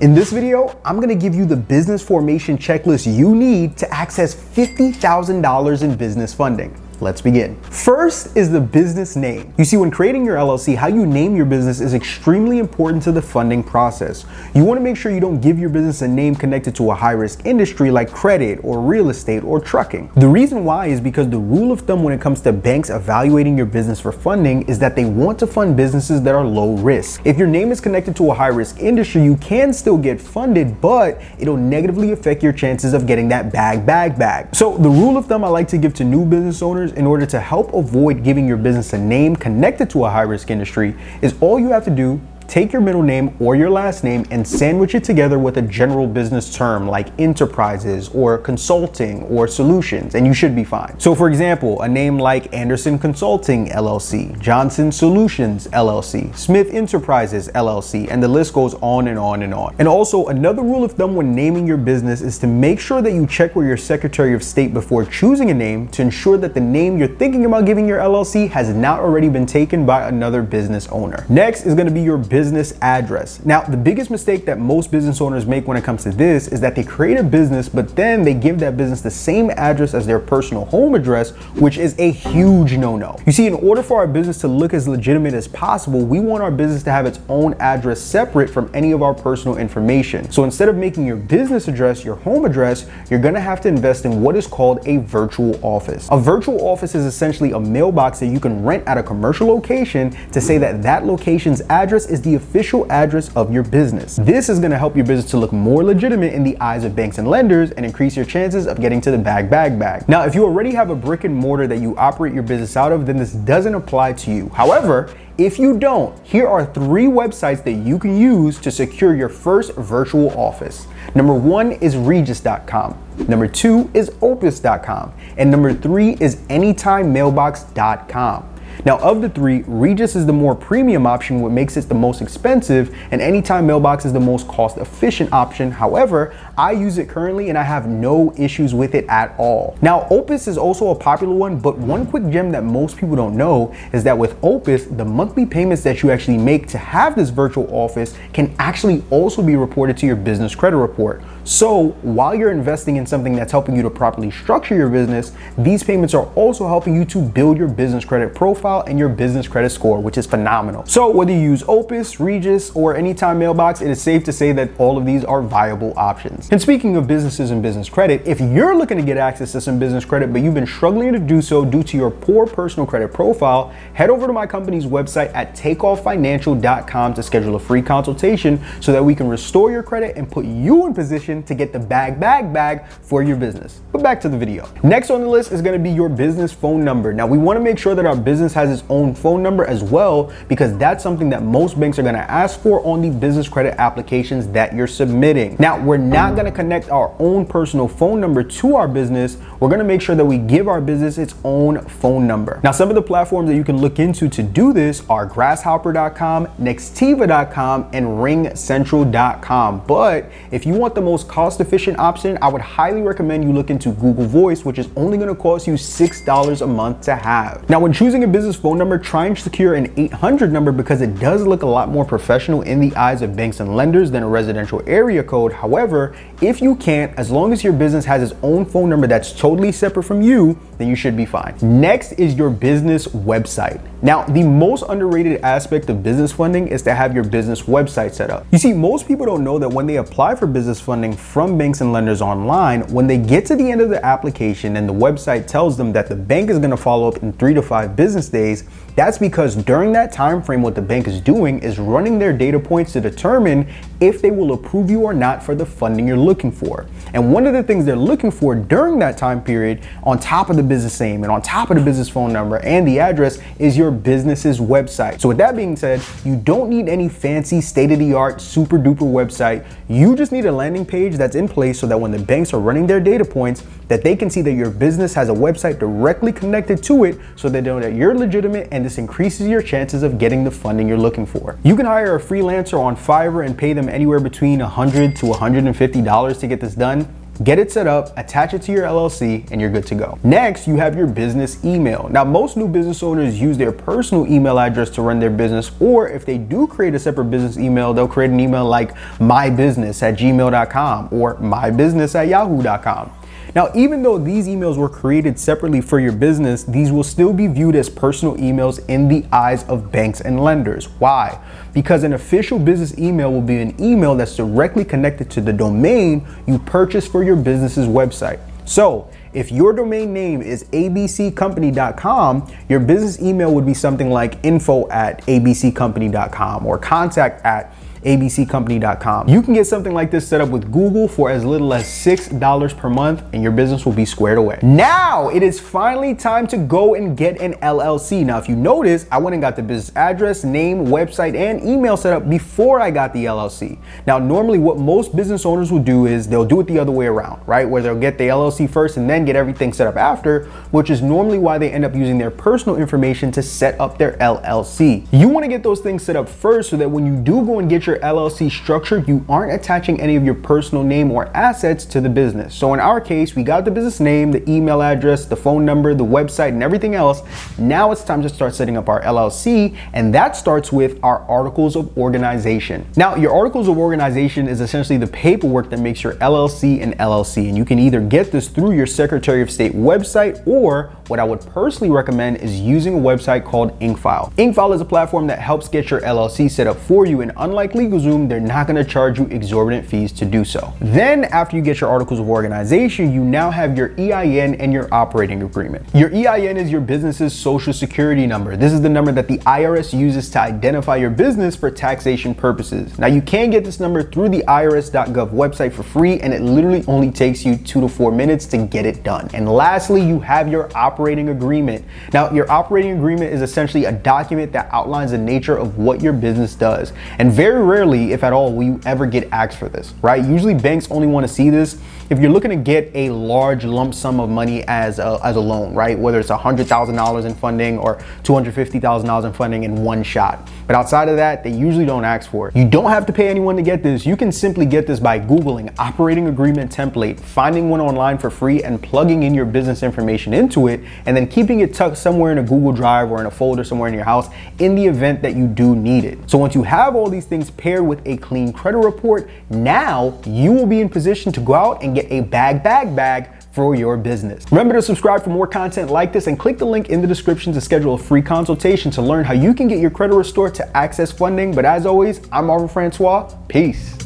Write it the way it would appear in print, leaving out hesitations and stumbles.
In this video, I'm gonna give you the business formation checklist you need to access $50,000 in business funding. Let's begin. First is the business name. You see, when creating your LLC, how you name your business is extremely important to the funding process. You wanna make sure you don't give your business a name connected to a high-risk industry like credit or real estate or trucking. The reason why is because the rule of thumb when it comes to banks evaluating your business for funding is that they want to fund businesses that are low risk. If your name is connected to a high-risk industry, you can still get funded, but it'll negatively affect your chances of getting that bag. So the rule of thumb I like to give to new business owners in order to help avoid giving your business a name connected to a high-risk industry is all you have to do, take your middle name or your last name and sandwich it together with a general business term like enterprises or consulting or solutions, and you should be fine. So for example, a name like Anderson Consulting LLC, Johnson Solutions LLC, Smith Enterprises LLC, and the list goes on and on and on. And also, another rule of thumb when naming your business is to make sure that you check with your Secretary of State before choosing a name to ensure that the name you're thinking about giving your LLC has not already been taken by another business owner. Next is going to be your business address. Now, the biggest mistake that most business owners make when it comes to this is that they create a business, but then they give that business the same address as their personal home address, which is a huge no-no. You see, in order for our business to look as legitimate as possible, we want our business to have its own address separate from any of our personal information. So instead of making your business address your home address, you're gonna have to invest in what is called a virtual office. A virtual office is essentially a mailbox that you can rent at a commercial location to say that that location's address is the official address of your business. This is going to help your business to look more legitimate in the eyes of banks and lenders and increase your chances of getting to the bag. Now, if you already have a brick and mortar that you operate your business out of, then this doesn't apply to you. However, if you don't, here are 3 websites that you can use to secure your first virtual office. Number 1 is Regus.com. Number 2 is Opus.com. And number 3 is AnytimeMailbox.com. Now, of the 3, Regus is the more premium option, what makes it the most expensive, and Anytime Mailbox is the most cost-efficient option. However, I use it currently and I have no issues with it at all. Now, Opus is also a popular one, but one quick gem that most people don't know is that with Opus, the monthly payments that you actually make to have this virtual office can actually also be reported to your business credit report. So while you're investing in something that's helping you to properly structure your business, these payments are also helping you to build your business credit profile and your business credit score, which is phenomenal. So whether you use Opus, Regus, or Anytime Mailbox, it is safe to say that all of these are viable options. And speaking of businesses and business credit, if you're looking to get access to some business credit, but you've been struggling to do so due to your poor personal credit profile, head over to my company's website at takeoffinancial.com to schedule a free consultation so that we can restore your credit and put you in position to get the bag for your business. But back to the video. Next on the list is going to be your business phone number. Now, we want to make sure that our business has its own phone number as well, because that's something that most banks are going to ask for on the business credit applications that you're submitting. Now, we're not going to connect our own personal phone number to our business. We're going to make sure that we give our business its own phone number. Now, some of the platforms that you can look into to do this are Grasshopper.com, Nextiva.com, and RingCentral.com. But if you want the most cost-efficient option, I would highly recommend you look into Google Voice, which is only going to cost you $6 a month to have. Now, when choosing a business phone number, try and secure an 800 number because it does look a lot more professional in the eyes of banks and lenders than a residential area code. However, if you can't, as long as your business has its own phone number that's totally separate from you, then you should be fine. Next is your business website. Now, the most underrated aspect of business funding is to have your business website set up. You see, most people don't know that when they apply for business funding from banks and lenders online, when they get to the end of the application and the website tells them that the bank is going to follow up in 3 to 5 business days, that's because during that time frame, what the bank is doing is running their data points to determine if they will approve you or not for the funding you're looking for. And one of the things they're looking for during that time period, on top of the business name and on top of the business phone number and the address, is your business's website. So with that being said, you don't need any fancy state-of-the-art super duper website. You just need a landing page that's in place so that when the banks are running their data points, that they can see that your business has a website directly connected to it, so they know that you're legitimate, and this increases your chances of getting the funding you're looking for. You can hire a freelancer on Fiverr and pay them anywhere between $100 to $150 to get this done. get it set up, attach it to your LLC, and you're good to go. Next, you have your business email. Now, most new business owners use their personal email address to run their business, or if they do create a separate business email, they'll create an email like mybusiness@gmail.com or mybusiness@yahoo.com. Now, even though these emails were created separately for your business, these will still be viewed as personal emails in the eyes of banks and lenders. Why? Because an official business email will be an email that's directly connected to the domain you purchased for your business's website. So, if your domain name is abccompany.com, your business email would be something like info@abccompany.com or contact@abccompany.com. You can get something like this set up with Google for as little as $6 per month, and your business will be squared away. Now it is finally time to go and get an LLC. Now, if you notice, I went and got the business address, name, website, and email set up before I got the LLC. Now, normally what most business owners will do is they'll do it the other way around, right? Where they'll get the LLC first and then get everything set up after, which is normally why they end up using their personal information to set up their LLC. You want to get those things set up first so that when you do go and get your LLC structured, you aren't attaching any of your personal name or assets to the business. So in our case, we got the business name, the email address, the phone number, the website, and everything else. Now it's time to start setting up our LLC, and that starts with our articles of organization. Now, your articles of organization is essentially the paperwork that makes your LLC an LLC, and you can either get this through your Secretary of State website, or what I would personally recommend is using a website called Incfile. Incfile is a platform that helps get your LLC set up for you, and unlike LegalZoom, they're not going to charge you exorbitant fees to do so. Then, after you get your articles of organization, you now have your EIN and your operating agreement. Your EIN is your business's social security number. This is the number that the IRS uses to identify your business for taxation purposes. Now, you can get this number through the irs.gov website for free, and it literally only takes you 2 to 4 minutes to get it done. And lastly, you have your operating agreement. Now, your operating agreement is essentially a document that outlines the nature of what your business does. And very rarely, if at all, will you ever get asked for this, right? Usually banks only want to see this if you're looking to get a large lump sum of money as a loan, right? Whether it's $100,000 in funding or $250,000 in funding in one shot. But outside of that, they usually don't ask for it. You don't have to pay anyone to get this. You can simply get this by Googling operating agreement template, finding one online for free, and plugging in your business information into it, and then keeping it tucked somewhere in a Google Drive or in a folder somewhere in your house in the event that you do need it. So once you have all these things paired with a clean credit report, now you will be in position to go out and get a bag for your business. Remember to subscribe for more content like this, and click the link in the description to schedule a free consultation to learn how you can get your credit restored to access funding. But as always, I'm Marvin Francois. Peace.